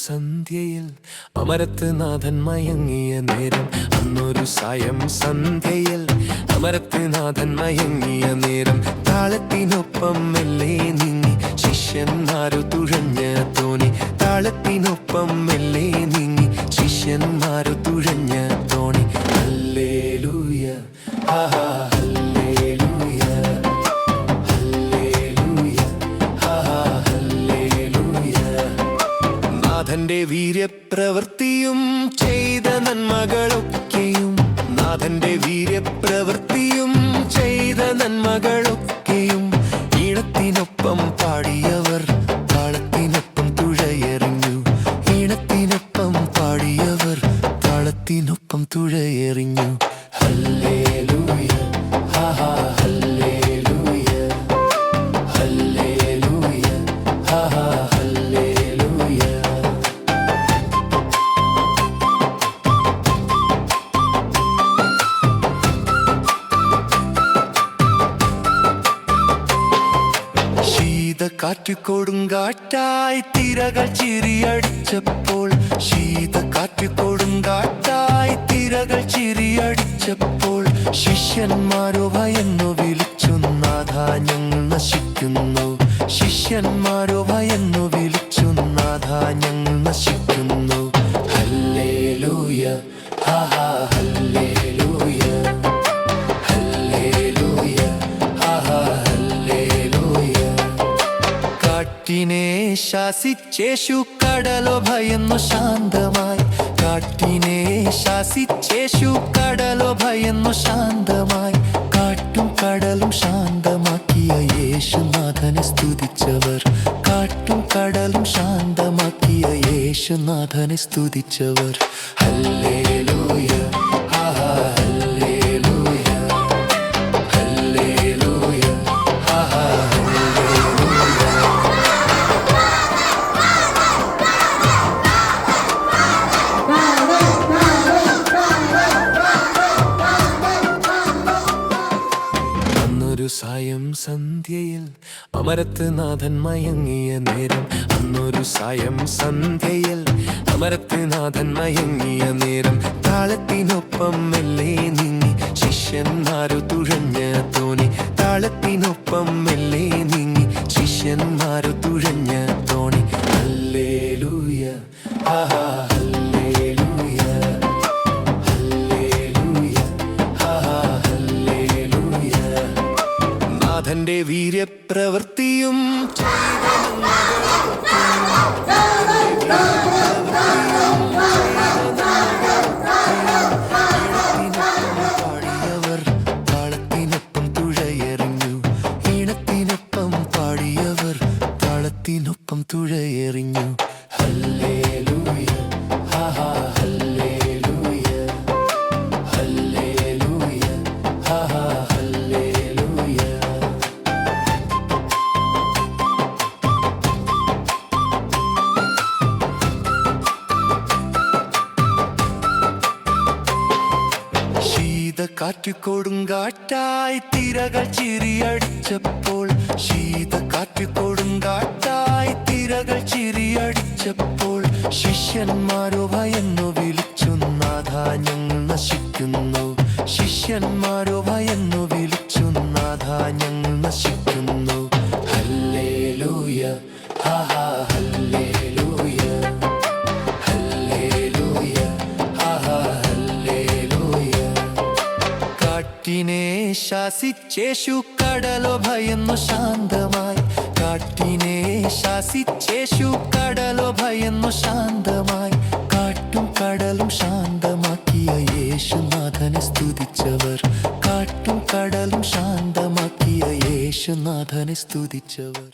സന്ധ്യയിൽ അമരത്ത് നാഥൻ മയങ്ങിയ നേരം. അന്നൊരു സായം സന്ധ്യയിൽ അമരത്ത് നാഥൻ മയങ്ങിയ നേരം. താളത്തിനൊപ്പം മെല്ലെ നീങ്ങി ശിഷ്യന്മാരു തുഴഞ്ഞ തോണി. താളത്തിനൊപ്പം മെല്ലെ നീങ്ങി ശിഷ്യന്മാരു തുഴഞ്ഞ തോണി. ഹല്ലേലൂയ ആഹാ ഹല്ലേലൂയ ഹല്ലേലൂയ ആഹാ ഹല്ലേലൂയ. നാഥന്റെ വീര്യപ്രവൃത്തിയും ചെയ്ത നന്മകളൊക്കെയും, നാഥന്റെ വീര്യപ്രവൃത്തിയും ചെയ്ത നന്മകളൊക്കെയും ഈണത്തിനൊപ്പം പാടിയവർ താളത്തിനൊപ്പം തുഴയെറിഞ്ഞു. ഈണത്തിനൊപ്പം പാടിയവർ താളത്തിനൊപ്പം തുഴയെറിഞ്ഞു. ഹല്ലേലൂയ ആഹാ ഹല്ലേലൂയ ഹല്ലേലൂയ ആഹാ ഹല്ലേലൂയ. ശീതക്കാറ്റ് കൊടുങ്കാറ്റായി തിരകൾ ചിരിയടിച്ചപ്പോൾ, ശീതക്കാറ്റ് കൊടുങ്കാറ്റായി തിരകൾ ചിരിയടിച്ചപ്പോൾ ശിഷ്യന്മാരോ ഭയന്നു വിളിച്ചു, നാഥാ ഞങ്ങൾ നശിക്കുന്നു. ശിഷ്യന്മാരോ ഭയന്നു വിളിച്ചു, നാഥാ ഞങ്ങൾ നശിക്കുന്നു. ഹല്ലേലൂയ ആഹാ ഹല്ലേലൂയ ഹല്ലേലൂയ ആഹാ ഹല്ലേലൂയ. കാറ്റിനെ ശാസിച്ചേശു കടലോ ഭയന്നു ശാന്തമായി. കാറ്റിനെ ശാസിച്ചേശു കടലോ ഭയന്നു ശാന്തമായി. കാട്ടും കടലും ശാന്തമാക്കിയ യേശുനാഥനെ സ്തുതിച്ചവർ. കാട്ടും കടലും ശാന്തമാക്കിയ യേശുനാഥനെ സ്തുതിച്ചവർ. ഹല്ലേലൂയ ആഹാ ഹല്ലേലൂയ ഹല്ലേലൂയ ആഹാ ഹല്ലേലൂയ. അന്നൊരു സായം സന്ധ്യയിൽ അമരത്ത് നാഥൻ മയങ്ങിയ നേരം. അന്നൊരു സായം സന്ധ്യയിൽ അമരത്ത് നാഥൻ മയങ്ങിയ നേരം. താളത്തിനൊപ്പം മെല്ലെ നീങ്ങി ശിഷ്യന്മാരു തുഴഞ്ഞ തോണി. താളത്തിനൊപ്പം മെല്ലെ നീങ്ങി ശിഷ്യന്മാരു തുഴഞ്ഞ തോണി. ഹല്ലേലൂയ ആഹാ ഹല്ലേലൂയ ഹല്ലേലൂയ ആഹാ ഹല്ലേലൂയ. നാഥന്റെ വീര്യപ്രവൃത്തിയും ചെയ്ത പാടിയവർ താളത്തിനൊപ്പം തുഴയെറിഞ്ഞു. ഈണത്തിനൊപ്പം പാടിയവർ താളത്തിനൊപ്പം തുഴയെറിഞ്ഞു. ഹല്ലേലൂയ ആഹാ ഹല്ലേലൂയ ഹല്ലേലൂയ ആഹാ ഹല്ലേലൂയ. ശീതക്കാറ്റ് കൊടുങ്കാറ്റായി തിരകൾ ചിരിയടിച്ചപ്പോൾ, ശീതക്കാറ്റ് കൊടുങ്കാറ്റായി തിരകൾ ചിരിയടിച്ചപ്പോൾ ശിഷ്യന്മാരോ ഭയന്നു വിളിച്ചു, നാഥാ ഞങ്ങൾ നശിക്കുന്നു. ശിഷ്യന്മാരോ ഭയന്നു വിളിച്ചു, നാഥാ ഞങ്ങൾ നശിക്കുന്നു. ഹല്ലേലൂയ ആഹാ ഹല്ലേലൂയ ഹല്ലേലൂയ ആഹാ ഹല്ലേലൂയ. കാറ്റിനെ ശാസിച്ചേശു കടലോ ഭയന്നു ശാന്തമായി. കാറ്റിനെ ശാസിച്ചേശു കടലോ ഭയന്നു ശാന്തമായി. കാട്ടും കടലും ശാന്തമാക്കിയ യേശുനാഥനെ സ്തുതിച്ചവർ. കാട്ടും കടലും ശാന്തമാക്കിയ യേശുനാഥനെ സ്തുതിച്ചവർ.